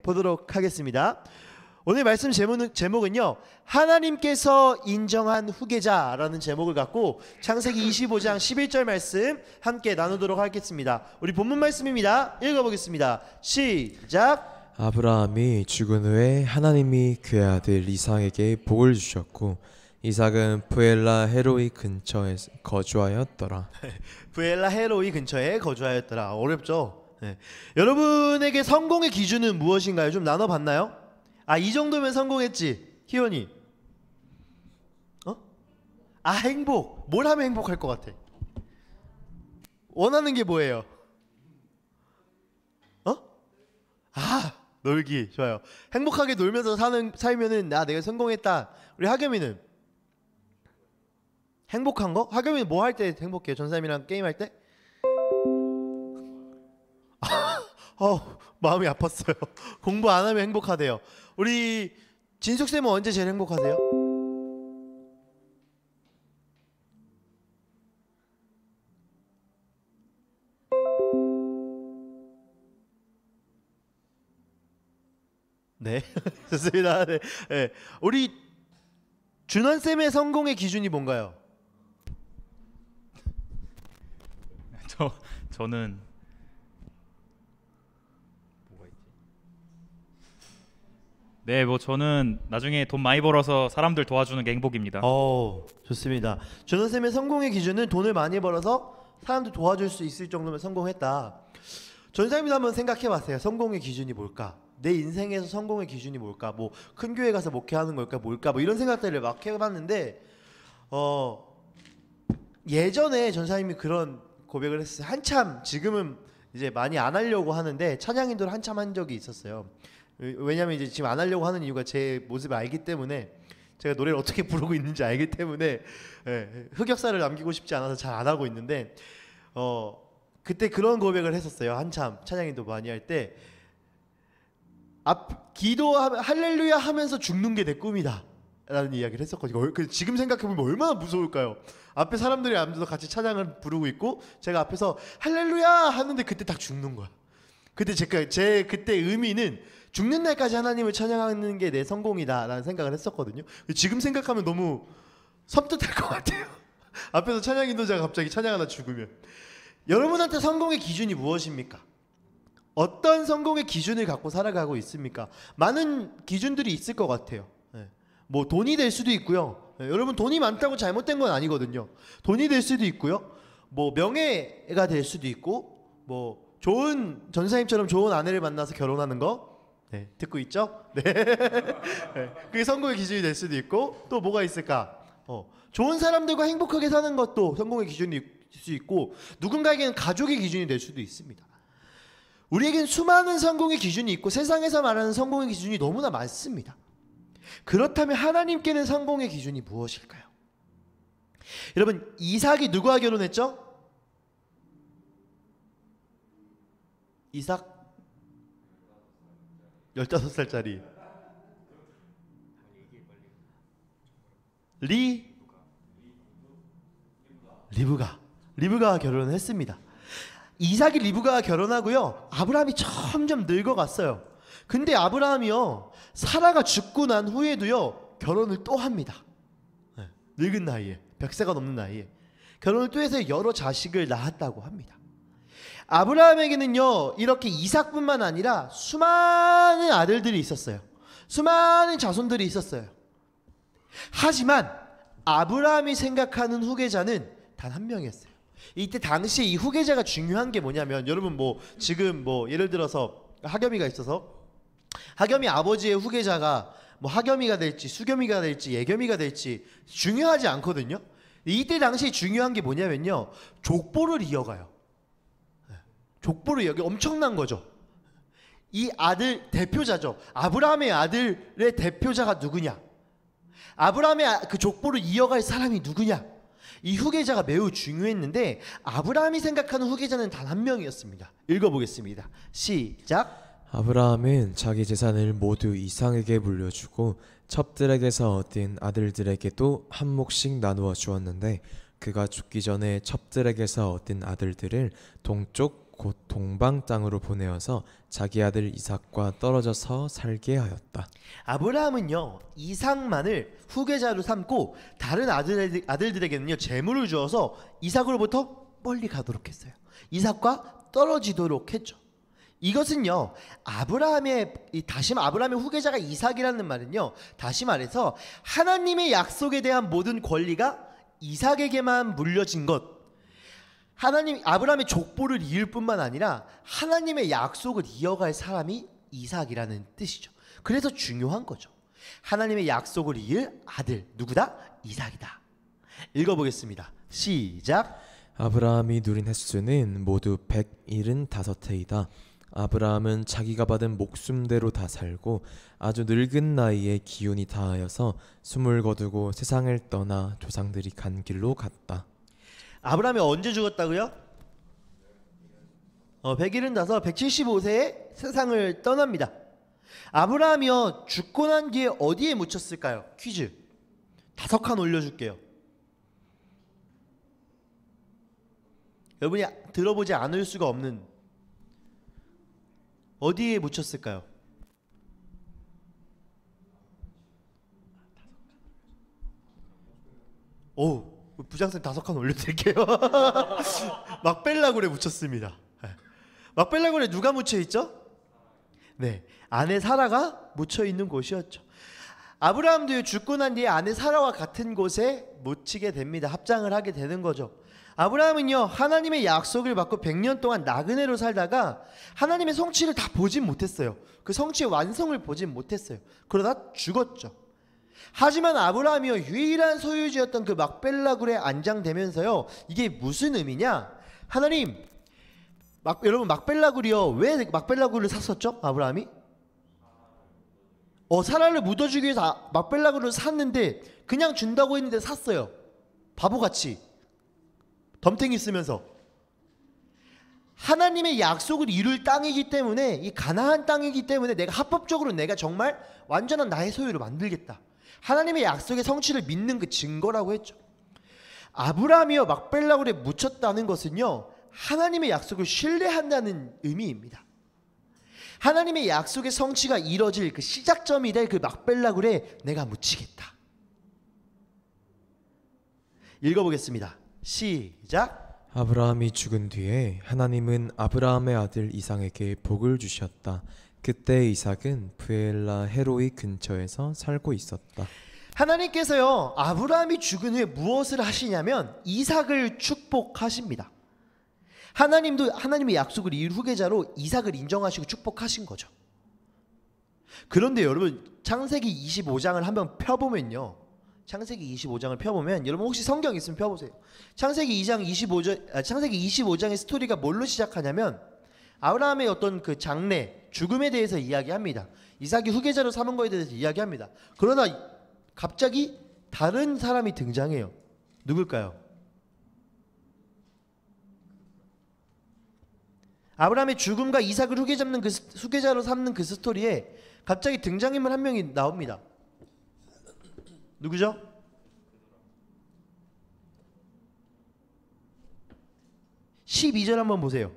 보도록 하겠습니다. 오늘 말씀 제목은요, 하나님께서 인정한 후계자라는 제목을 갖고 창세기 25장 11절 말씀 함께 나누도록 하겠습니다. 우리 본문 말씀입니다. 읽어보겠습니다. 시작. 아브라함이 죽은 후에 하나님이 그의 아들 이삭에게 복을 주셨고 이삭은 부엘라 헤로이 근처에 거주하였더라. 부엘라 헤로이 근처에 거주하였더라. 어렵죠? 네. 여러분에게 성공의 기준은 무엇인가요? 좀 나눠봤나요? 이 정도면 성공했지. 희원이. 행복. 뭘 하면 행복할 것 같아? 원하는 게 뭐예요? 놀기. 좋아요. 행복하게 놀면서 살면은 내가 성공했다. 우리 하겸이는 행복한 거? 하겸이는 뭐 할 때 행복해요? 전사님이랑 게임할 때? 마음이 아팠어요. 공부 안 하면 행복하대요. 우리 진숙쌤은 언제 제일 행복하세요? 네. 좋습니다. 네. 네. 우리 준원쌤의 성공의 기준이 뭔가요? 저는 뭐가 있지? 네, 저는 나중에 돈 많이 벌어서 사람들 도와주는 게 행복입니다. 좋습니다. 준원쌤의 성공의 기준은 돈을 많이 벌어서 사람들 도와줄 수 있을 정도면 성공했다. 전사님도 한번 생각해봤어요. 성공의 기준이 뭘까? 내 인생에서 성공의 기준이 뭘까? 큰 교회 가서 목회하는 걸까? 뭘까? 이런 생각들을 막 해봤는데 예전에 전사님이 그런 고백을 했어요. 한참, 지금은 이제 많이 안 하려고 하는데 찬양 인도를 한참 한 적이 있었어요. 왜냐면 이제 지금 안 하려고 하는 이유가 제 모습을 알기 때문에, 제가 노래를 어떻게 부르고 있는지 알기 때문에 흑역사를 남기고 싶지 않아서 잘 안 하고 있는데 그때 그런 고백을 했었어요. 한참 찬양 인도 많이 할 때 기도하면 할렐루야 하면서 죽는 게 내 꿈이다 라는 이야기를 했었거든요. 지금 생각해보면 얼마나 무서울까요? 앞에 사람들이 앉아서 같이 찬양을 부르고 있고 제가 앞에서 할렐루야 하는데 그때 딱 죽는 거야. 그때 제 그때 의미는 죽는 날까지 하나님을 찬양하는 게 내 성공이다 라는 생각을 했었거든요. 지금 생각하면 너무 섬뜩할 것 같아요. 앞에서 찬양 인도자가 갑자기 찬양하다 죽으면. 여러분한테 성공의 기준이 무엇입니까? 어떤 성공의 기준을 갖고 살아가고 있습니까? 많은 기준들이 있을 것 같아요. 돈이 될 수도 있고요. 여러분 돈이 많다고 잘못된 건 아니거든요. 돈이 될 수도 있고요. 명예가 될 수도 있고 좋은 전사님처럼 좋은 아내를 만나서 결혼하는 거 듣고 있죠? 네. 그게 성공의 기준이 될 수도 있고 또 뭐가 있을까? 좋은 사람들과 행복하게 사는 것도 성공의 기준이 될 수 있고 누군가에게는 가족의 기준이 될 수도 있습니다. 우리에겐 수많은 성공의 기준이 있고 세상에서 말하는 성공의 기준이 너무나 많습니다. 그렇다면 하나님께는 성공의 기준이 무엇일까요? 여러분, 이삭이 누구와 결혼했죠? 이삭 15살짜리 리브가 결혼을 했습니다. 이삭이 리브가와 결혼하고요. 아브라함이 점점 늙어갔어요. 근데 아브라함이요, 사라가 죽고 난 후에도요 결혼을 또 합니다. 늙은 나이에, 100세가 넘는 나이에 결혼을 또 해서 여러 자식을 낳았다고 합니다. 아브라함에게는요 이렇게 이삭뿐만 아니라 수많은 아들들이 있었어요. 수많은 자손들이 있었어요. 하지만 아브라함이 생각하는 후계자는 단 한 명이었어요. 이때 당시에 이 후계자가 중요한 게 뭐냐면, 여러분 지금 예를 들어서 하겸이가 있어서 하겸이 아버지의 후계자가 하겸이가 될지 수겸이가 될지 예겸이가 될지 중요하지 않거든요. 이때 당시에 중요한 게 뭐냐면요, 족보를 이어가요. 족보를 이어가. 엄청난 거죠. 이 아들 대표자죠. 아브라함의 아들의 대표자가 누구냐, 아브라함의 그 족보를 이어갈 사람이 누구냐, 이 후계자가 매우 중요했는데 아브라함이 생각하는 후계자는 단 한 명이었습니다. 읽어보겠습니다. 시작. 아브라함은 자기 재산을 모두 이삭에게 물려주고 첩들에게서 얻은 아들들에게도 한 몫씩 나누어 주었는데 그가 죽기 전에 첩들에게서 얻은 아들들을 동쪽 곧 동방 땅으로 보내어서 자기 아들 이삭과 떨어져서 살게 하였다. 아브라함은요 이삭만을 후계자로 삼고 다른 아들들에게는요 재물을 주어서 이삭으로부터 멀리 가도록 했어요. 이삭과 떨어지도록 했죠. 이것은요 아브라함의 후계자가 이삭이라는 말은요 다시 말해서 하나님의 약속에 대한 모든 권리가 이삭에게만 물려진 것, 아브라함의 족보를 이을 뿐만 아니라 하나님의 약속을 이어갈 사람이 이삭이라는 뜻이죠. 그래서 중요한 거죠. 하나님의 약속을 이을 아들 누구다? 이삭이다. 읽어보겠습니다. 시작. 아브라함이 누린 횟수는 모두 175해이다. 아브라함은 자기가 받은 목숨대로 다 살고 아주 늙은 나이에 기운이 다하여서 숨을 거두고 세상을 떠나 조상들이 간 길로 갔다. 아브라함이 언제 죽었다고요? 175, 175세에 세상을 떠납니다. 아브라함이요 죽고 난 뒤에 어디에 묻혔을까요? 퀴즈 5칸 올려줄게요. 여러분이 들어보지 않을 수가 없는, 어디에 묻혔을까요? 오, 부장쌤 5칸 올려드릴게요. 막벨라굴에 묻혔습니다. 막벨라굴에 누가 묻혀있죠? 네, 아내 사라가 묻혀있는 곳이었죠. 아브라함도 죽고 난 뒤에 아내 사라와 같은 곳에 묻히게 됩니다. 합장을 하게 되는 거죠. 아브라함은요 하나님의 약속을 받고 100년 동안 나그네로 살다가 하나님의 성취를 다 보진 못했어요. 그 성취의 완성을 보진 못했어요. 그러다 죽었죠. 하지만 아브라함이요 유일한 소유지였던 그 막벨라굴에 안장되면서요 이게 무슨 의미냐, 하나님 여러분 막벨라굴이요 왜 막벨라굴을 샀었죠? 아브라함이 사라를 묻어주기 위해서 막벨라굴을 샀는데 그냥 준다고 했는데 샀어요. 바보같이 덤탱이 쓰면서. 하나님의 약속을 이룰 땅이기 때문에, 이 가나안 땅이기 때문에 내가 합법적으로 내가 정말 완전한 나의 소유로 만들겠다. 하나님의 약속의 성취를 믿는 그 증거라고 했죠. 아브라함이요 막벨라굴에 묻혔다는 것은요 하나님의 약속을 신뢰한다는 의미입니다. 하나님의 약속의 성취가 이뤄질 그 시작점이 될 그 막벨라굴에 내가 묻히겠다. 읽어보겠습니다. 시작. 아브라함이 죽은 뒤에 하나님은 아브라함의 아들 이삭에게 복을 주셨다. 그때 이삭은 부엘라 헤로이 근처에서 살고 있었다. 하나님께서요 아브라함이 죽은 후에 무엇을 하시냐면 이삭을 축복하십니다. 하나님도 하나님의 약속을 이룰 후계자로 이삭을 인정하시고 축복하신 거죠. 그런데 여러분 창세기 25장을 한번 펴보면요, 창세기 25장을 펴보면 여러분 혹시 성경 있으면 펴보세요. 창세기 25장의 스토리가 뭘로 시작하냐면 아브라함의 어떤 그 장래, 죽음에 대해서 이야기합니다. 이삭이 후계자로 삼은 거에 대해서 이야기합니다. 그러나 갑자기 다른 사람이 등장해요. 누굴까요? 아브라함의 죽음과 이삭을 후계자로 삼는 그 스토리에 갑자기 등장인물 한 명이 나옵니다. 누구죠? (12절) 한번 보세요.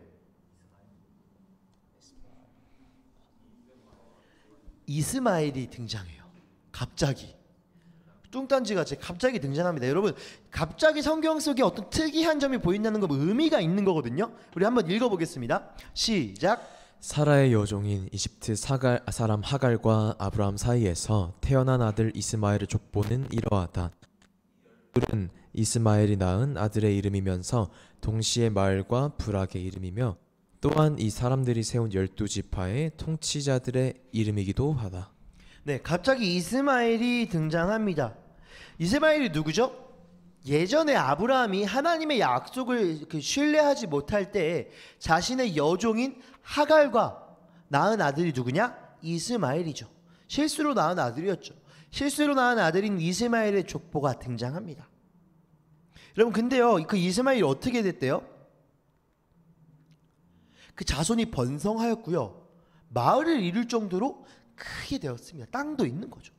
이스마엘이 등장해요. 갑자기 뚱딴지같이 갑자기 등장합니다. 여러분 갑자기 성경 속에 어떤 특이한 점이 보인다는 거 의미가 있는 거거든요. 우리 한번 읽어보겠습니다. 시작. 사라의 여종인 이집트 사람 하갈과 아브라함 사이에서 태어난 아들 이스마엘의 족보는 이러하다. 둘은 이스마엘이 낳은 아들의 이름이면서 동시에 마을과 부락의 이름이며 또한 이 사람들이 세운 12지파의 통치자들의 이름이기도 하다. 네, 갑자기 이스마엘이 등장합니다. 이스마엘이 누구죠? 예전에 아브라함이 하나님의 약속을 신뢰하지 못할 때 자신의 여종인 하갈과 낳은 아들이 누구냐? 이스마엘이죠. 실수로 낳은 아들이었죠. 실수로 낳은 아들인 이스마엘의 족보가 등장합니다. 여러분 근데요 그 이스마엘이 어떻게 됐대요? 그 자손이 번성하였고요 마을을 이룰 정도로 크게 되었습니다. 땅도 있는 거죠.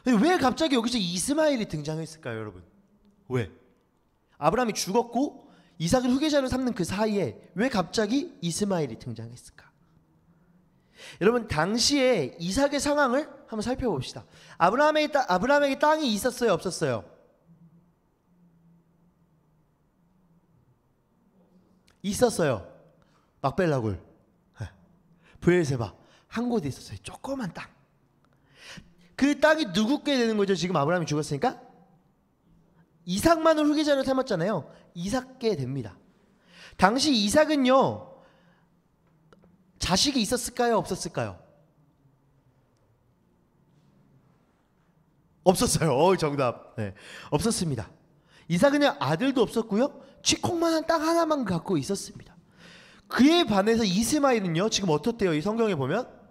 왜 갑자기 여기서 이스마엘이 등장했을까요, 여러분? 왜? 아브라함이 죽었고 이삭을 후계자로 삼는 그 사이에 왜 갑자기 이스마엘이 등장했을까? 여러분, 당시에 이삭의 상황을 한번 살펴봅시다. 아브라함에게 땅이 있었어요, 없었어요? 있었어요. 막벨라굴, 브엘세바 한 곳에 있었어요. 조그만 땅. 그 땅이 누구께 되는 거죠? 지금 아브라함이 죽었으니까 이삭만을 후계자로 삼았잖아요. 이삭께 됩니다. 당시 이삭은요, 자식이 있었을까요, 없었을까요? 없었어요. 정답. 네, 없었습니다. 이삭은 아들도 없었고요, 쥐콩만한 땅 하나만 갖고 있었습니다. 그에 반해서 이스마엘은요, 지금 어떻대요? 이 성경에 보면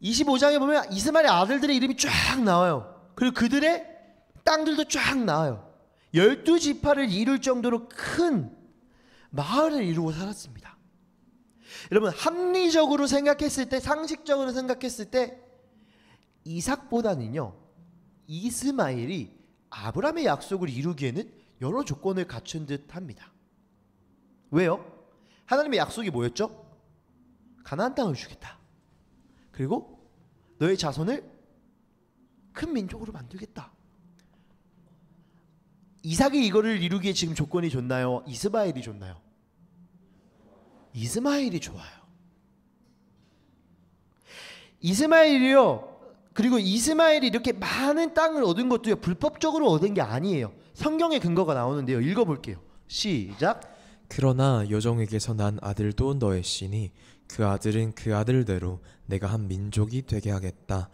25장에 보면 이스마엘의 아들들의 이름이 쫙 나와요. 그리고 그들의 땅들도 쫙 나와요. 12지파를 이룰 정도로 큰 마을을 이루고 살았습니다. 여러분, 합리적으로 생각했을 때, 상식적으로 생각했을 때 이삭보다는요, 이스마엘이 아브라함의 약속을 이루기에는 여러 조건을 갖춘 듯 합니다. 왜요? 하나님의 약속이 뭐였죠? 가나안 땅을 주겠다. 그리고 너의 자손을 큰 민족으로 만들겠다. 이삭이 이거를 이루기에 지금 조건이 좋나요? 이스마엘이 좋나요? 이스마엘이 좋아요. 이스마엘이요. 그리고 이스마엘이 이렇게 많은 땅을 얻은 것도요, 불법적으로 얻은 게 아니에요. 성경의 근거가 나오는데요. 읽어볼게요. 시작. 그러나 여종에게서 난 아들도 너의 씨니 그 아들은 그 아들대로 내가 한 민족이 되게 하겠다.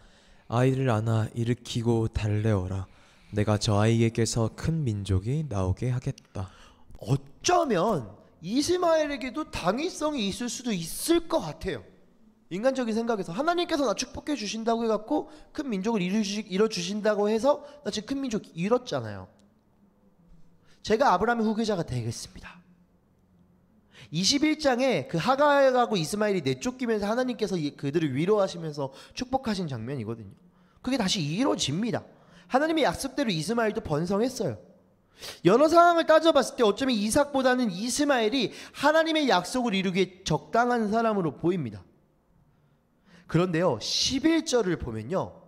아이를 안아 일으키고 달래어라. 내가 저 아이에게서 큰 민족이 나오게 하겠다. 어쩌면 이스마엘에게도 당위성이 있을 수도 있을 것 같아요. 인간적인 생각에서 하나님께서 나 축복해 주신다고 해갖고 큰 민족을 이뤄 주신다고 해서 나 지금 큰 민족 이뤘잖아요. 제가 아브라함의 후계자가 되겠습니다. 21장에 그 하갈하고 이스마엘이 내쫓기면서 하나님께서 그들을 위로하시면서 축복하신 장면이거든요. 그게 다시 이루어집니다. 하나님의 약속대로 이스마엘도 번성했어요. 여러 상황을 따져봤을 때 어쩌면 이삭보다는 이스마엘이 하나님의 약속을 이루기에 적당한 사람으로 보입니다. 그런데요, 11절을 보면요,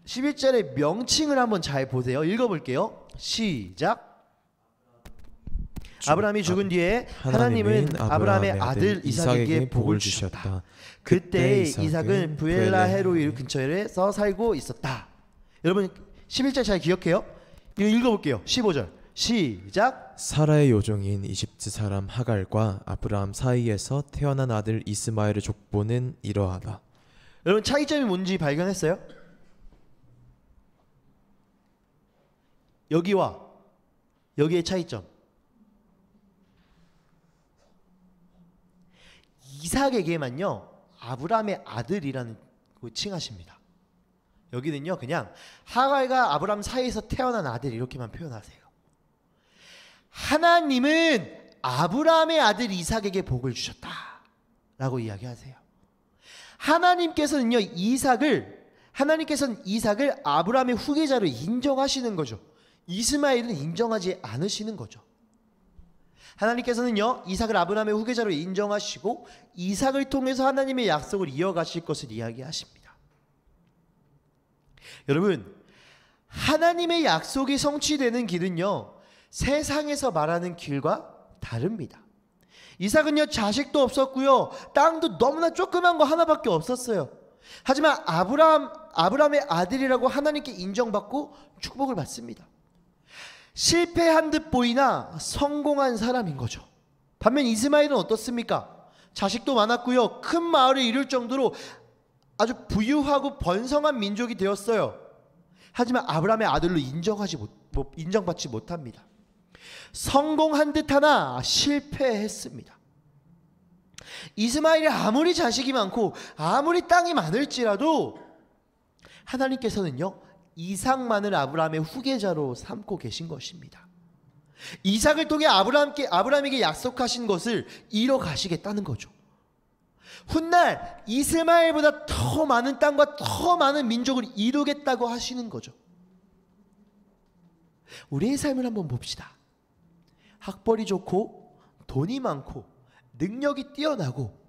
11절의 명칭을 한번 잘 보세요. 읽어볼게요. 시작. 아브라함이 죽은 뒤에 하나님은 아브라함의 아들 이삭에게 복을 주셨다. 그때 이삭은 브엘라헤로이 근처에서 살고 있었다. 여러분, 11절 잘 기억해요? 이거 읽어볼게요. 15절 시작. 사라의 요종인 이집트 사람 하갈과 아브라함 사이에서 태어난 아들 이스마엘의 족보는 이러하다. 여러분, 차이점이 뭔지 발견했어요? 여기와 여기의 차이점. 이삭에게만요, 아브라함의 아들이라는 칭하십니다. 여기는요, 그냥 하갈과 아브라함 사이에서 태어난 아들 이렇게만 표현하세요. 하나님은 아브라함의 아들 이삭에게 복을 주셨다 라고 이야기하세요. 하나님께서는 이삭을 아브라함의 후계자로 인정하시는 거죠. 이스마엘은 인정하지 않으시는 거죠. 하나님께서는요, 이삭을 아브라함의 후계자로 인정하시고 이삭을 통해서 하나님의 약속을 이어가실 것을 이야기하십니다. 여러분, 하나님의 약속이 성취되는 길은요, 세상에서 말하는 길과 다릅니다. 이삭은요, 자식도 없었고요, 땅도 너무나 조그만 거 하나밖에 없었어요. 하지만 아브라함의 아들이라고 하나님께 인정받고 축복을 받습니다. 실패한 듯 보이나 성공한 사람인 거죠. 반면 이스마엘은 어떻습니까? 자식도 많았고요, 큰 마을을 이룰 정도로 아주 부유하고 번성한 민족이 되었어요. 하지만 아브라함의 아들로 인정받지 못합니다. 성공한 듯하나 실패했습니다. 이스마엘이 아무리 자식이 많고 아무리 땅이 많을지라도 하나님께서는요, 이삭만을 아브라함의 후계자로 삼고 계신 것입니다. 이삭을 통해 아브라함에게 약속하신 것을 이뤄 가시겠다는 거죠. 훗날 이스마엘보다 더 많은 땅과 더 많은 민족을 이루겠다고 하시는 거죠. 우리의 삶을 한번 봅시다. 학벌이 좋고 돈이 많고 능력이 뛰어나고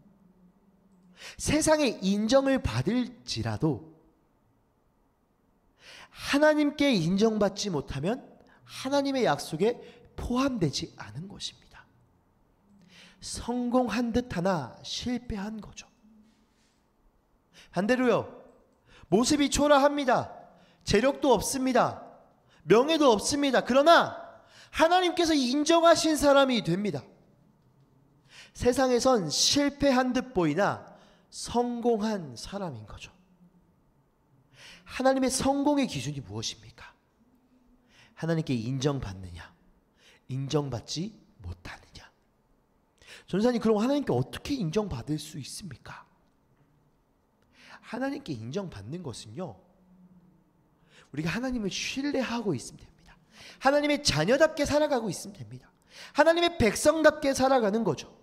세상의 인정을 받을지라도 하나님께 인정받지 못하면 하나님의 약속에 포함되지 않은 것입니다. 성공한 듯 하나 실패한 거죠. 반대로요, 모습이 초라합니다. 재력도 없습니다. 명예도 없습니다. 그러나 하나님께서 인정하신 사람이 됩니다. 세상에선 실패한 듯 보이나 성공한 사람인 거죠. 하나님의 성공의 기준이 무엇입니까? 하나님께 인정받느냐, 인정받지 못하느냐. 전사님, 그럼 하나님께 어떻게 인정받을 수 있습니까? 하나님께 인정받는 것은요, 우리가 하나님을 신뢰하고 있으면 됩니다. 하나님의 자녀답게 살아가고 있으면 됩니다. 하나님의 백성답게 살아가는 거죠.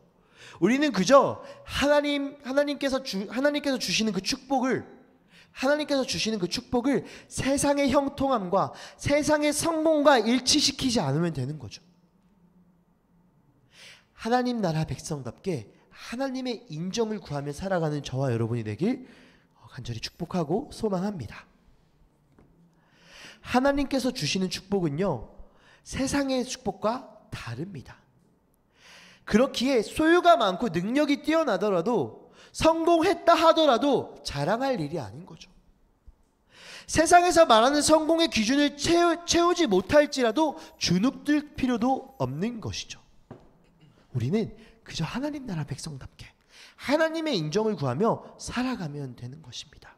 우리는 그저 하나님께서 주시는 그 축복을 세상의 형통함과 세상의 성공과 일치시키지 않으면 되는 거죠. 하나님 나라 백성답게 하나님의 인정을 구하며 살아가는 저와 여러분이 되길 간절히 축복하고 소망합니다. 하나님께서 주시는 축복은요, 세상의 축복과 다릅니다. 그렇기에 소유가 많고 능력이 뛰어나더라도, 성공했다 하더라도 자랑할 일이 아닌 거죠. 세상에서 말하는 성공의 기준을 채우지 못할지라도 주눅들 필요도 없는 것이죠. 우리는 그저 하나님 나라 백성답게 하나님의 인정을 구하며 살아가면 되는 것입니다.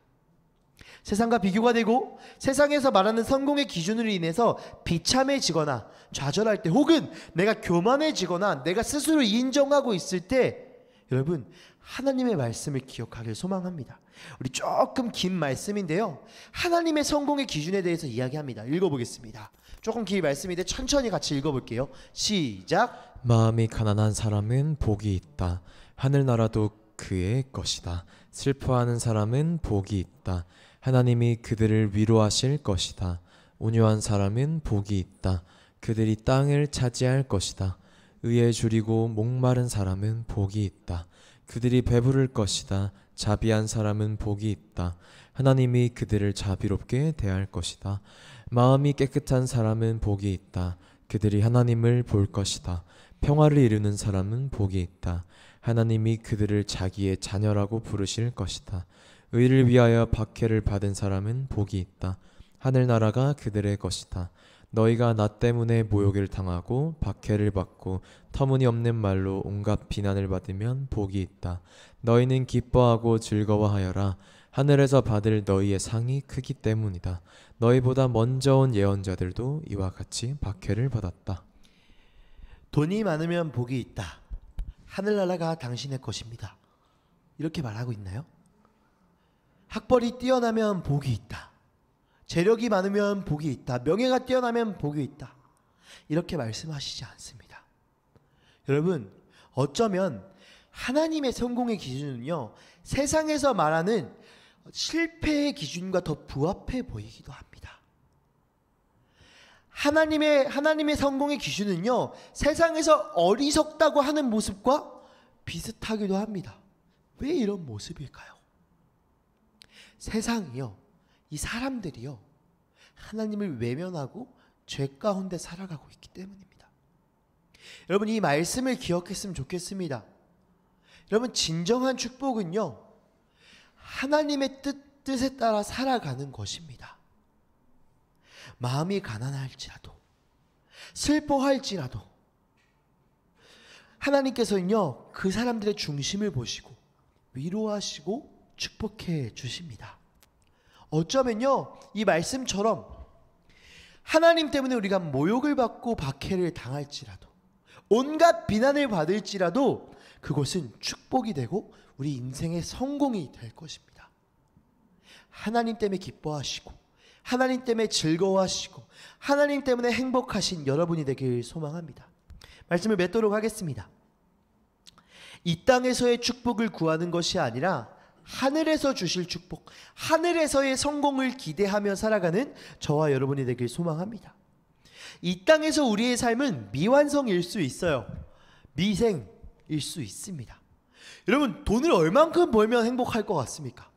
세상과 비교가 되고 세상에서 말하는 성공의 기준으로 인해서 비참해지거나 좌절할 때, 혹은 내가 교만해지거나 내가 스스로 인정하고 있을 때, 여러분 하나님의 말씀을 기억하길 소망합니다. 우리 조금 긴 말씀인데요, 하나님의 성공의 기준에 대해서 이야기합니다. 읽어보겠습니다. 조금 긴 말씀인데 천천히 같이 읽어볼게요. 시작. 마음이 가난한 사람은 복이 있다. 하늘나라도 그의 것이다. 슬퍼하는 사람은 복이 있다. 하나님이 그들을 위로하실 것이다. 온유한 사람은 복이 있다. 그들이 땅을 차지할 것이다. 의에 줄이고 목마른 사람은 복이 있다. 그들이 배부를 것이다. 자비한 사람은 복이 있다. 하나님이 그들을 자비롭게 대할 것이다. 마음이 깨끗한 사람은 복이 있다. 그들이 하나님을 볼 것이다. 평화를 이루는 사람은 복이 있다. 하나님이 그들을 자기의 자녀라고 부르실 것이다. 의를 위하여 박해를 받은 사람은 복이 있다. 하늘나라가 그들의 것이다. 너희가 나 때문에 모욕을 당하고 박해를 받고 터무니없는 말로 온갖 비난을 받으면 복이 있다. 너희는 기뻐하고 즐거워하여라. 하늘에서 받을 너희의 상이 크기 때문이다. 너희보다 먼저 온 예언자들도 이와 같이 박해를 받았다. 돈이 많으면 복이 있다. 하늘나라가 당신의 것입니다. 이렇게 말하고 있나요? 학벌이 뛰어나면 복이 있다. 재력이 많으면 복이 있다. 명예가 뛰어나면 복이 있다. 이렇게 말씀하시지 않습니다. 여러분, 어쩌면 하나님의 성공의 기준은요, 세상에서 말하는 실패의 기준과 더 부합해 보이기도 합니다. 하나님의 성공의 기준은요, 세상에서 어리석다고 하는 모습과 비슷하기도 합니다. 왜 이런 모습일까요? 세상이요, 이 사람들이요, 하나님을 외면하고 죄 가운데 살아가고 있기 때문입니다. 여러분, 이 말씀을 기억했으면 좋겠습니다. 여러분, 진정한 축복은요, 하나님의 뜻에 따라 살아가는 것입니다. 마음이 가난할지라도, 슬퍼할지라도 하나님께서는요, 그 사람들의 중심을 보시고 위로하시고 축복해 주십니다. 어쩌면요, 이 말씀처럼 하나님 때문에 우리가 모욕을 받고 박해를 당할지라도, 온갖 비난을 받을지라도 그것은 축복이 되고 우리 인생의 성공이 될 것입니다. 하나님 때문에 기뻐하시고, 하나님 때문에 즐거워하시고, 하나님 때문에 행복하신 여러분이 되길 소망합니다. 말씀을 맺도록 하겠습니다. 이 땅에서의 축복을 구하는 것이 아니라 하늘에서 주실 축복, 하늘에서의 성공을 기대하며 살아가는 저와 여러분이 되길 소망합니다. 이 땅에서 우리의 삶은 미완성일 수 있어요. 미생일 수 있습니다. 여러분, 돈을 얼만큼 벌면 행복할 것 같습니까?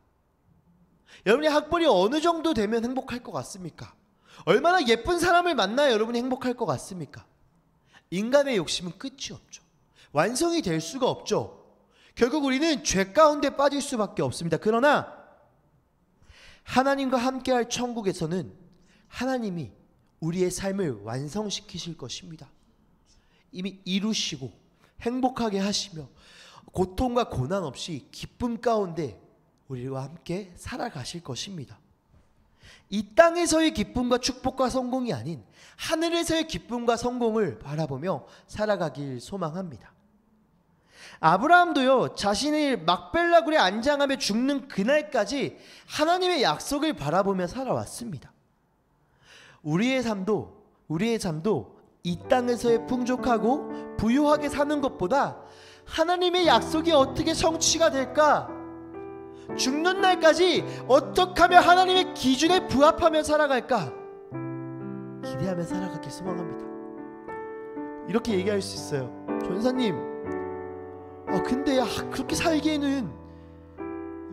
여러분의 학벌이 어느 정도 되면 행복할 것 같습니까? 얼마나 예쁜 사람을 만나야 여러분이 행복할 것 같습니까? 인간의 욕심은 끝이 없죠. 완성이 될 수가 없죠. 결국 우리는 죄 가운데 빠질 수밖에 없습니다. 그러나 하나님과 함께할 천국에서는 하나님이 우리의 삶을 완성시키실 것입니다. 이미 이루시고 행복하게 하시며 고통과 고난 없이 기쁨 가운데 우리와 함께 살아가실 것입니다. 이 땅에서의 기쁨과 축복과 성공이 아닌 하늘에서의 기쁨과 성공을 바라보며 살아가길 소망합니다. 아브라함도요, 자신을 막벨라굴에 안장하며 죽는 그날까지 하나님의 약속을 바라보며 살아왔습니다. 우리의 삶도 이 땅에서의 풍족하고 부유하게 사는 것보다 하나님의 약속이 어떻게 성취가 될까? 죽는 날까지 어떻게 하면 하나님의 기준에 부합하며 살아갈까? 기대하며 살아가길 소망합니다. 이렇게 얘기할 수 있어요. 전사님, 근데 그렇게 살기에는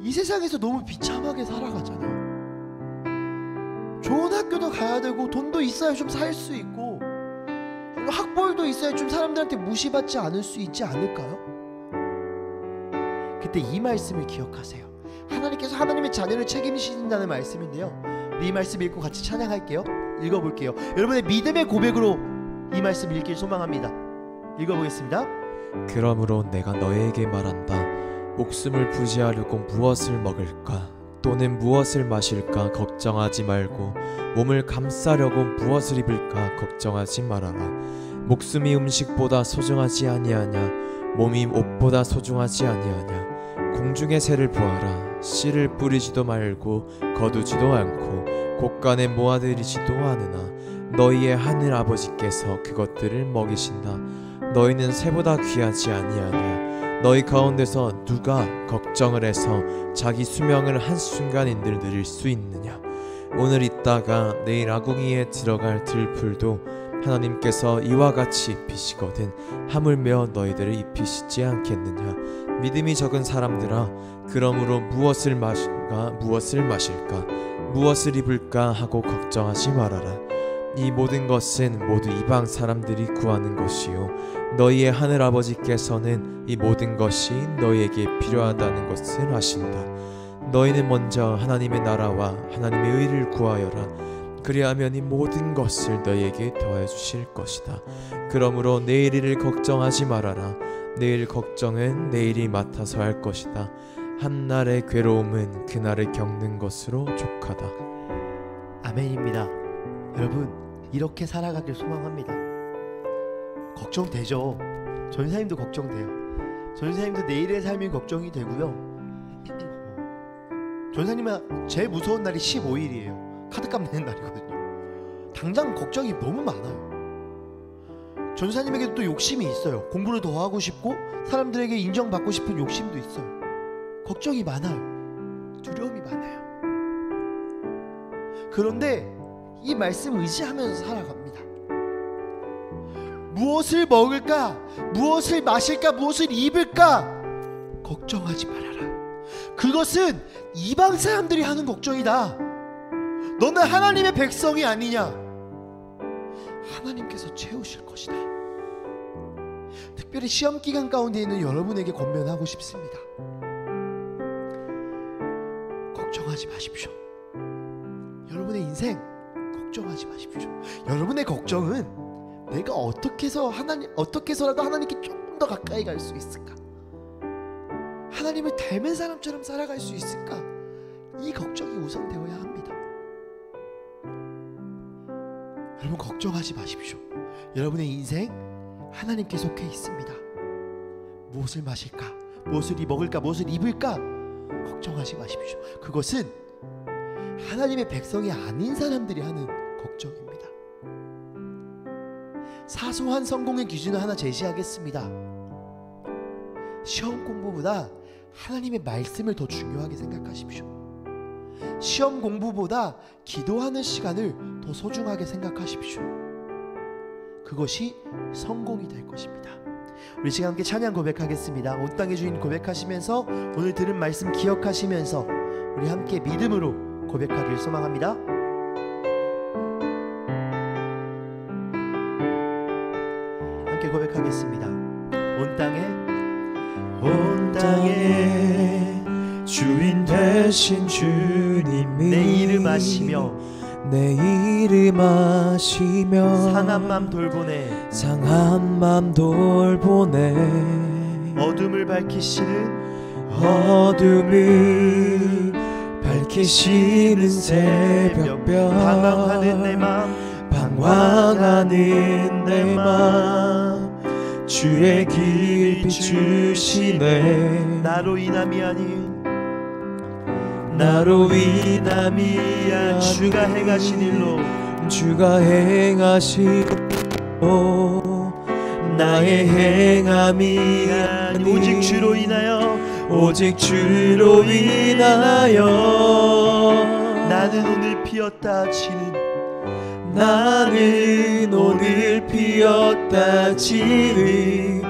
이 세상에서 너무 비참하게 살아가잖아요. 좋은 학교도 가야 되고 돈도 있어야 좀 살 수 있고 학벌도 있어야 좀 사람들한테 무시받지 않을 수 있지 않을까요? 그때 이 말씀을 기억하세요. 하나님께서 하나님의 자녀를 책임지신다는 말씀인데요, 이 말씀 읽고 같이 찬양할게요. 읽어볼게요. 여러분의 믿음의 고백으로 이 말씀 읽길 소망합니다. 읽어보겠습니다. 그러므로 내가 너에게 말한다. 목숨을 부지하려고 무엇을 먹을까 또는 무엇을 마실까 걱정하지 말고 몸을 감싸려고 무엇을 입을까 걱정하지 말아라. 목숨이 음식보다 소중하지 아니하냐 몸이 옷보다 소중하지 아니하냐. 공중의 새를 보아라. 씨를 뿌리지도 말고 거두지도 않고 곳간에 모아들이지도 않으나 너희의 하늘 아버지께서 그것들을 먹이신다. 너희는 새보다 귀하지 아니하냐. 너희 가운데서 누가 걱정을 해서 자기 수명을 한순간인들 늘릴 수 있느냐. 오늘 있다가 내일 아궁이에 들어갈 들풀도 하나님께서 이와 같이 입히시거든 하물며 너희들을 입히시지 않겠느냐. 믿음이 적은 사람들아, 그러므로 무엇을 마실까 무엇을 마실까 무엇을 입을까 하고 걱정하지 말아라. 이 모든 것은 모두 이방 사람들이 구하는 것이요 너희의 하늘 아버지께서는 이 모든 것이 너희에게 필요하다는 것을 아신다. 너희는 먼저 하나님의 나라와 하나님의 의를 구하여라. 그리하면 이 모든 것을 너희에게 더해 주실 것이다. 그러므로 내일 일을 걱정하지 말아라. 내일 걱정은 내일이 맡아서 할 것이다. 한날의 괴로움은 그날을 겪는 것으로 족하다. 아멘입니다. 여러분, 이렇게 살아가길 소망합니다. 걱정되죠. 전사님도 걱정돼요. 전사님도 내일의 삶이 걱정이 되고요. 전사님은 제일 무서운 날이 15일이에요. 카드값 내는 날이거든요. 당장 걱정이 너무 많아요. 전사님에게도 또 욕심이 있어요. 공부를 더 하고 싶고 사람들에게 인정받고 싶은 욕심도 있어요. 걱정이 많아요. 두려움이 많아요. 그런데 이 말씀 의지하면서 살아갑니다. 무엇을 먹을까? 무엇을 마실까? 무엇을 입을까? 걱정하지 말아라. 그것은 이방 사람들이 하는 걱정이다. 너는 하나님의 백성이 아니냐? 하나님께서 채우실 것이다. 특별히 시험 기간 가운데 있는 여러분에게 권면하고 싶습니다. 걱정하지 마십시오. 여러분의 인생 걱정하지 마십시오. 여러분의 걱정은 내가 어떻게 해서라도 하나님께 조금 더 가까이 갈 수 있을까? 하나님을 닮은 사람처럼 살아갈 수 있을까? 이 걱정이 우선되어야 합니다. 여러분, 걱정하지 마십시오. 여러분의 인생 하나님께 속해 있습니다. 무엇을 마실까? 무엇을 먹을까? 무엇을 입을까? 걱정하지 마십시오. 그것은 하나님의 백성이 아닌 사람들이 하는 걱정입니다. 사소한 성공의 기준을 하나 제시하겠습니다. 시험 공부보다 하나님의 말씀을 더 중요하게 생각하십시오. 시험 공부보다 기도하는 시간을 더 소중하게 생각하십시오. 그것이 성공이 될 것입니다. 우리 지금 함께 찬양 고백하겠습니다. 온 땅의 주인 고백하시면서 오늘 들은 말씀 기억하시면서 우리 함께 믿음으로 고백하길 소망합니다. 함께 고백하겠습니다. 온 땅에 주인 되신 주님이 내 이름 아시며 내 이름 아시며 상한 맘 돌보네 상한 맘 돌보네 어둠을 밝히시는 어둠을 밝히시는 새벽별 방황하는 내 맘 방황하는 내 맘 주의 길 비추시네 나로 인함이 아닌 주가 행하신 일로 나의 행함이 아닌 오직 주로 인하여 나는 오늘 피었다 지는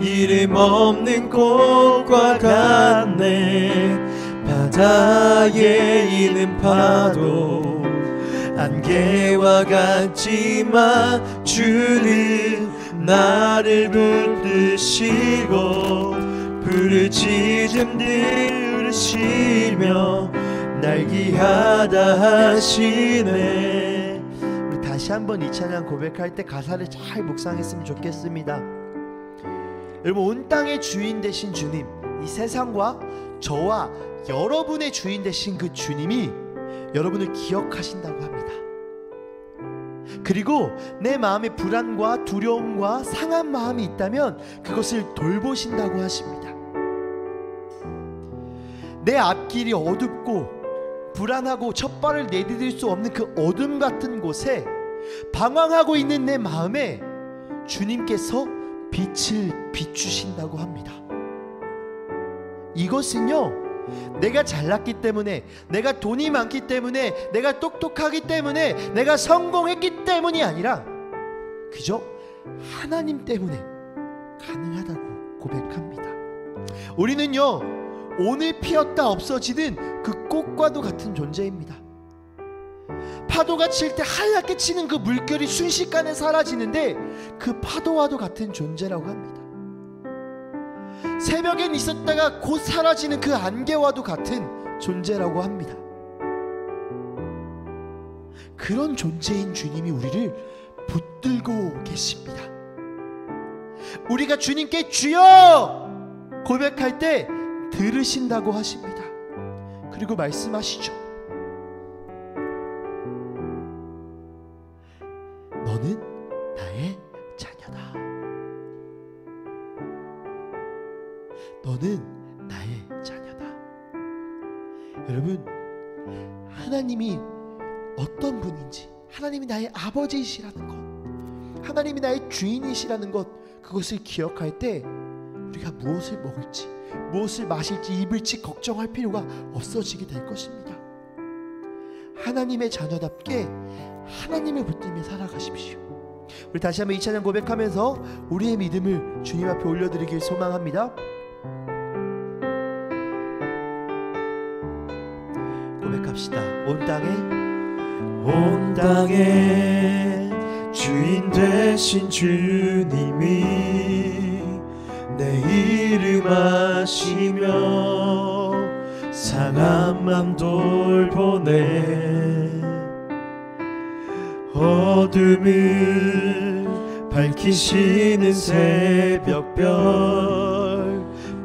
이름 없는 꽃과 같네 바다에 있는 파도 안개와 같지만 주는 나를 붙드시고 부르짖음 들으시며 날 귀하다 하시네. 우리 다시 한번 이 찬양 고백할 때 가사를 잘 묵상했으면 좋겠습니다. 여러분, 온 땅의 주인 되신 주님, 이 세상과 저와 여러분의 주인 되신 그 주님이 여러분을 기억하신다고 합니다. 그리고 내 마음에 불안과 두려움과 상한 마음이 있다면 그것을 돌보신다고 하십니다. 내 앞길이 어둡고 불안하고 첫 발을 내디딜 수 없는 그 어둠 같은 곳에 방황하고 있는 내 마음에 주님께서 빛을 비추신다고 합니다. 이것은요, 내가 잘났기 때문에, 내가 돈이 많기 때문에, 내가 똑똑하기 때문에, 내가 성공했기 때문이 아니라 그저 하나님 때문에 가능하다고 고백합니다. 우리는요, 오늘 피었다 없어지는 그 꽃과도 같은 존재입니다. 파도가 칠 때 하얗게 치는 그 물결이 순식간에 사라지는데 그 파도와도 같은 존재라고 합니다. 새벽엔 있었다가 곧 사라지는 그 안개와도 같은 존재라고 합니다. 그런 존재인 주님이 우리를 붙들고 계십니다. 우리가 주님께 주여 고백할 때 들으신다고 하십니다. 그리고 말씀하시죠. 너는 나의 자녀다. 너는 나의 자녀다. 여러분, 하나님이 어떤 분인지, 하나님이 나의 아버지이시라는 것, 하나님이 나의 주인이시라는 것, 그것을 기억할 때 우리가 무엇을 먹을지, 무엇을 마실지, 입을지 걱정할 필요가 없어지게 될 것입니다. 하나님의 자녀답게 하나님을 붙들며 살아가십시오. 우리 다시 한번 이 찬양 고백하면서 우리의 믿음을 주님 앞에 올려드리길 소망합니다. 고백합시다. 온 땅에 주인 되신 주님이 내 이름 아시며 상한 맘 돌보네 어둠을 밝히시는 새벽별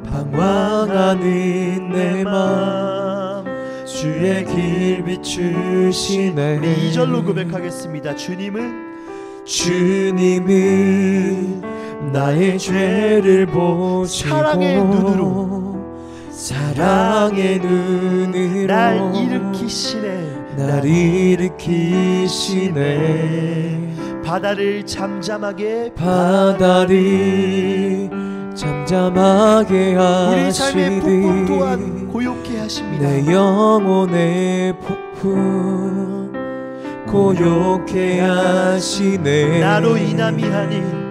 방황하는 내 맘 주의 길 비추시네. 우리 2절로 고백하겠습니다. 주님은 나의 죄를 보시고 사랑의 눈으로 날 일으키시네. 바다를 잠잠하게 우리 삶의 폭풍 또한 고요케 하십니다. 내 영혼의 폭풍 고요케 하시네. 나로 인함이 아닌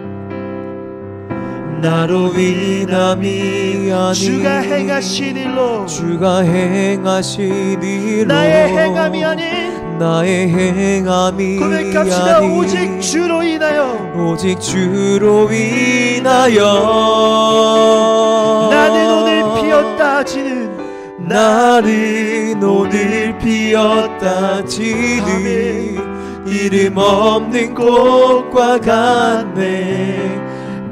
나로 인함이 아닌 주가 행하신 일로 주가 행하신 일로 나의 행함이 아닌 나의 행함이 고백합시다. 아닌 오직 주로 인하여 오직 주로 인하여 나는 오늘 피었다 지는 나는 오늘 피었다 지는 이름 없는 꽃과 같네.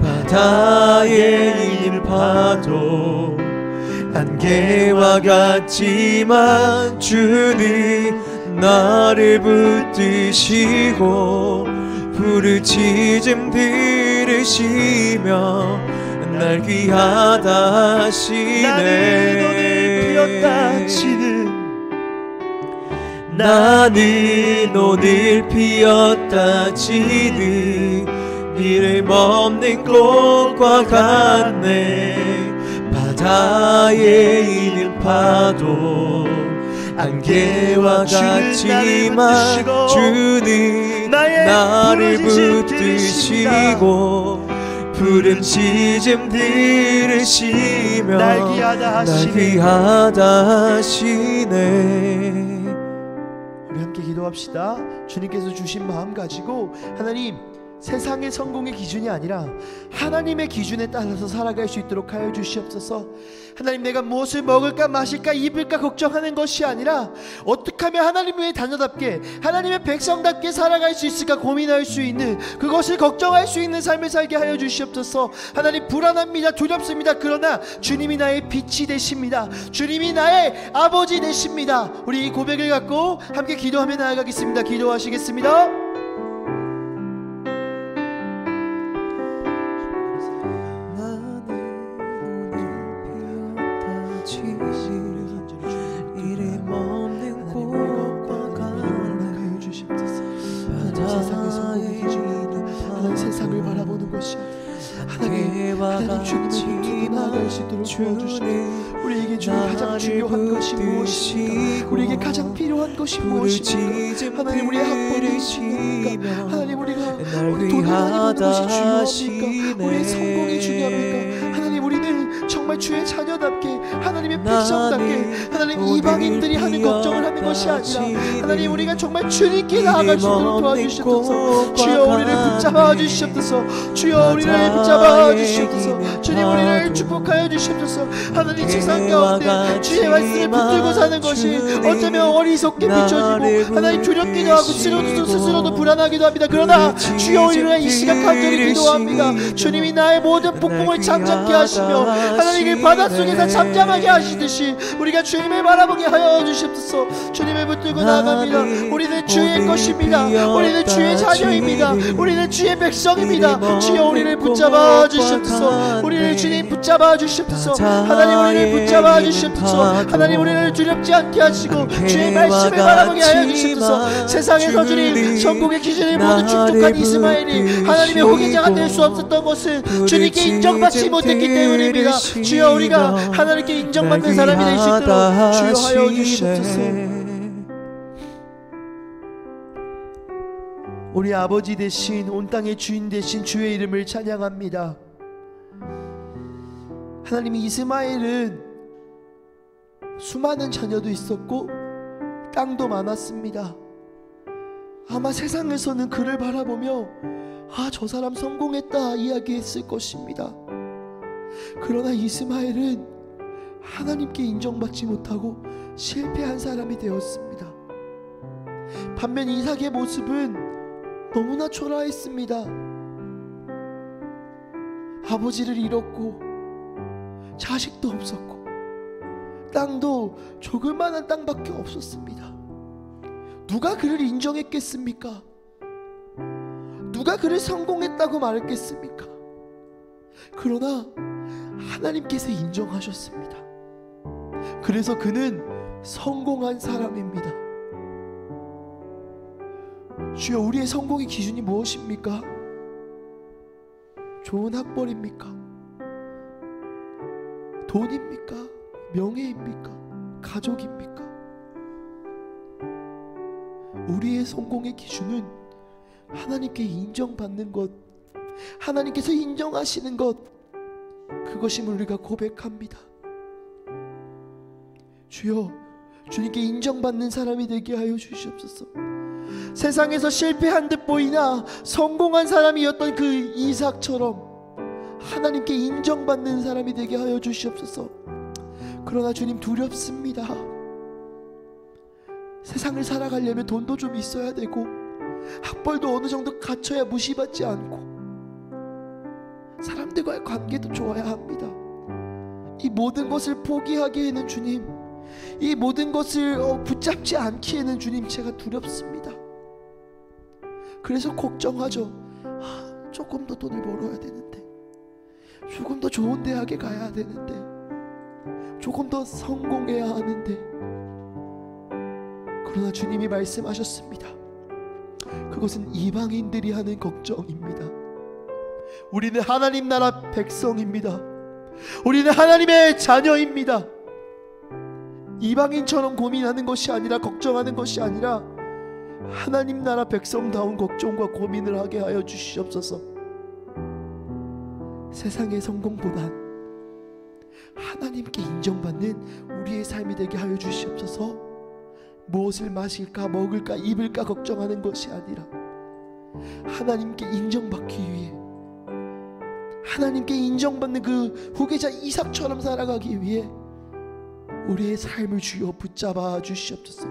바다의 일파도 안개와 같지만 주는 나를 붙드시고 부르짖음 들으시며 날 귀하다 하시네. 나는 오늘 피었다 지는 나는 오늘 피었다 지는 이름 없는 꽃과 같네. 바다의 이는 파도 안개와 같지만 주는 나를 붙드시고 부름짖음 들으시며 날 귀하다 하시네. 우리 함께 기도합시다. 주님께서 주신 마음 가지고 하나님, 세상의 성공의 기준이 아니라 하나님의 기준에 따라서 살아갈 수 있도록 하여 주시옵소서. 하나님, 내가 무엇을 먹을까 마실까 입을까 걱정하는 것이 아니라 어떻게 하면 하나님 외에 자녀답게 하나님의 백성답게 살아갈 수 있을까 고민할 수 있는, 그것을 걱정할 수 있는 삶을 살게 하여 주시옵소서. 하나님, 불안합니다, 두렵습니다. 그러나 주님이 나의 빛이 되십니다. 주님이 나의 아버지 되십니다. 우리 이 고백을 갖고 함께 기도하며 나아가겠습니다. 기도하시겠습니다. 세상을 바라보는 것이 하나님 주님을 붙들고 나아갈 수 있도록 도와주시고, 우리에게 주는 가장 중요한 것이 무엇입니까? 우리에게 가장 필요한 것이 무엇입니까? 하나님, 우리의 학벌이 중요합니까? 하나님, 우리가 돈을 많이 버는 것이 중요합니까? 우리의 성공이 중요합니까? 하나님, 우리는 정말 주의 자녀답게 하나님의 백성답게 하나님, 이방인들이 하는 걱정을 하는 것이 아니라 하나님, 우리가 정말 주님께 나아갈 수 있도록 도와주시옵소서. 주여, 우리를 붙잡아 주시옵소서. 주여, 우리를 붙잡아 주시옵소서. 주님, 우리를 축복하여 주시옵소서. 하나님, 세상 가운데 주의 말씀을 붙들고 사는 것이 어쩌면 어리석게 비춰지고 하나님, 두렵기도 하고 스스로도 불안하기도 합니다. 그러나 주여, 우리를 이 시간 간절히 기도합니다. 주님이 나의 모든 폭풍을 잠잠케 하시며 하나님, 바닷속에서 잠잠하게 하시듯이 우리가 주님을 바라보게 하여 주시옵소서. 주님을 붙들고 나아갑니다. 우리는 주의 것입니다. 우리는 주의 자녀입니다. 우리는 주의 백성입니다. 주여, 우리를 붙잡아 주시옵소서. 우리를 주님 붙잡아 주시옵소서. 하나님, 우리를 붙잡아 주시옵소서. 하나님, 우리를 두렵지 않게 하시고 주의 말씀을 바라보게 하여 주시옵소서. 세상에서 주님 성공의 기준을 모두 충족한 이스마엘이 하나님의 후계자가 될 수 없었던 것은 주님께 인정받지 못했기 때문입니다. 주여, 우리가 하나님께 인정받는 사람이 될 수 있도록 주여 하여 주시옵소서. 우리 아버지 되신, 온 땅의 주인 되신 주의 이름을 찬양합니다. 하나님, 이스마엘은 수많은 자녀도 있었고 땅도 많았습니다. 아마 세상에서는 그를 바라보며 저 사람 성공했다 이야기했을 것입니다. 그러나 이스마엘은 하나님께 인정받지 못하고 실패한 사람이 되었습니다. 반면 이삭의 모습은 너무나 초라했습니다. 아버지를 잃었고 자식도 없었고 땅도 조그마한 땅밖에 없었습니다. 누가 그를 인정했겠습니까? 누가 그를 성공했다고 말했겠습니까? 그러나 하나님께서 인정하셨습니다. 그래서 그는 성공한 사람입니다. 주여, 우리의 성공의 기준이 무엇입니까? 좋은 학벌입니까? 돈입니까? 명예입니까? 가족입니까? 우리의 성공의 기준은 하나님께 인정받는 것, 하나님께서 인정하시는 것, 그것임을 우리가 고백합니다. 주여, 주님께 인정받는 사람이 되게 하여 주시옵소서. 세상에서 실패한 듯 보이나 성공한 사람이었던 그 이삭처럼 하나님께 인정받는 사람이 되게 하여 주시옵소서. 그러나 주님, 두렵습니다. 세상을 살아가려면 돈도 좀 있어야 되고 학벌도 어느 정도 갖춰야 무시받지 않고 사람들과의 관계도 좋아야 합니다. 이 모든 것을 포기하기에는 주님, 이 모든 것을 붙잡지 않기에는 주님, 제가 두렵습니다. 그래서 걱정하죠. 조금 더 돈을 벌어야 되는데, 조금 더 좋은 대학에 가야 되는데, 조금 더 성공해야 하는데. 그러나 주님이 말씀하셨습니다. 그것은 이방인들이 하는 걱정입니다. 우리는 하나님 나라 백성입니다. 우리는 하나님의 자녀입니다. 이방인처럼 고민하는 것이 아니라, 걱정하는 것이 아니라 하나님 나라 백성다운 걱정과 고민을 하게 하여 주시옵소서. 세상의 성공보단 하나님께 인정받는 우리의 삶이 되게 하여 주시옵소서. 무엇을 마실까, 먹을까, 입을까 걱정하는 것이 아니라 하나님께 인정받기 위해, 하나님께 인정받는 그 후계자 이삭처럼 살아가기 위해 우리의 삶을 주여 붙잡아 주시옵소서.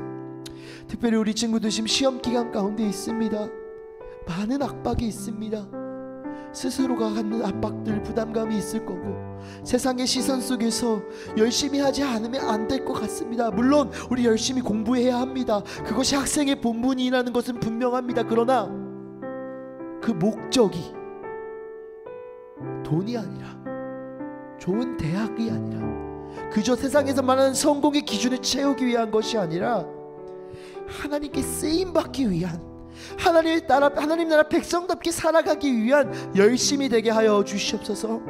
특별히 우리 친구들 지금 시험 기간 가운데 있습니다. 많은 압박이 있습니다. 스스로가 갖는 압박들, 부담감이 있을 거고, 세상의 시선 속에서 열심히 하지 않으면 안 될 것 같습니다. 물론 우리 열심히 공부해야 합니다. 그것이 학생의 본분이라는 것은 분명합니다. 그러나 그 목적이 돈이 아니라, 좋은 대학이 아니라, 그저 세상에서 말하는 성공의 기준을 채우기 위한 것이 아니라 하나님께 쓰임받기 위한, 하나님 나라 백성답게 살아가기 위한 열심이 되게 하여 주시옵소서.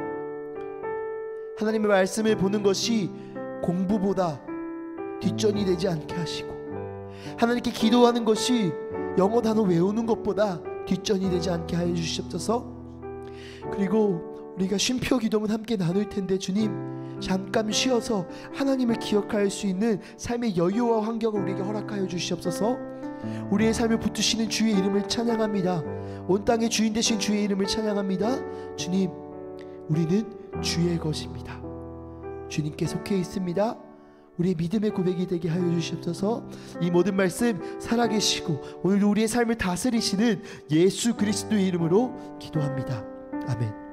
하나님의 말씀을 보는 것이 공부보다 뒷전이 되지 않게 하시고, 하나님께 기도하는 것이 영어 단어 외우는 것보다 뒷전이 되지 않게 하여 주시옵소서. 그리고 우리가 쉼표 기도문 함께 나눌 텐데, 주님, 잠깐 쉬어서 하나님을 기억할 수 있는 삶의 여유와 환경을 우리에게 허락하여 주시옵소서. 우리의 삶을 붙드시는 주의 이름을 찬양합니다. 온 땅의 주인 되신 주의 이름을 찬양합니다. 주님, 우리는 주의 것입니다. 주님께 속해 있습니다. 우리의 믿음의 고백이 되게 하여 주시옵소서. 이 모든 말씀 살아계시고 오늘도 우리의 삶을 다스리시는 예수 그리스도의 이름으로 기도합니다. 아멘.